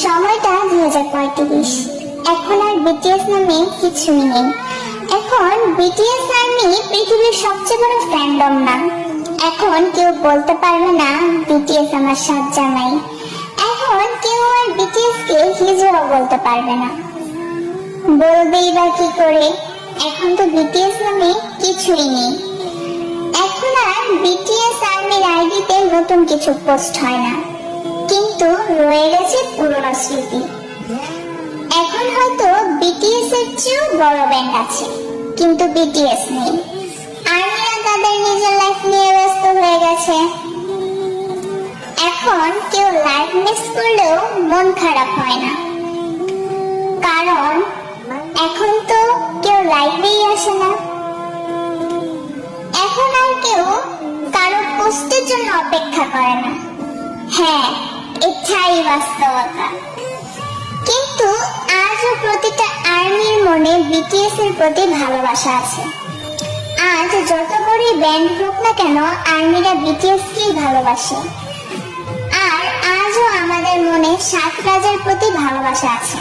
সময়টা 2035। এখন আর বিটিএস নামে কিছুই নেই। এখন বিটিএস আর্মি পৃথিবীর সবচেয়ে বড় ফ্যান্ডম না। এখন কেউ বলতে পারবে না বিটিএস আমার সাত জামাই। এখন কেউ আর বিটিএস কে হিজড়া বলতে পারবে না। বলবেই বা কি করে? এখন তো বিটিএস নামে কিছুই নেই। এখন আর বিটিএস আর্মির আইডিতে নতুন কিছু পোস্ট হয় না, কিন্তু রয়ে গেছে পুরনো স্মৃতি। এখন হয়তো বিটিএস এর চেয়েও বড় ব্যান্ড আছে, কিন্তু বিটিএস নেই। আর্মিরা তাদের নিজের লাইফ নিয়ে ব্যস্ত হয়ে গেছে। এখন কেউ লাইফ মিস করলেও মন খারাপ হয় না, কারণ এখন তো কেউ লাইভেই আসে না। এখন আর কেউ কারো পোস্টের জন্য অপেক্ষা করে না। হ্যাঁ, এটাই বাস্তবতা। কিন্তু আজও প্রতিটা আর্মির মনে বিটিএস এর প্রতি ভালোবাসা আছে। আজ যত বড়ই ব্যান্ড হোক না কেন, আর্মিরা বিটিএস কেই ভালোবাসে। আর আজও আমাদের মনে সাত রাজার প্রতি ভালোবাসা আছে।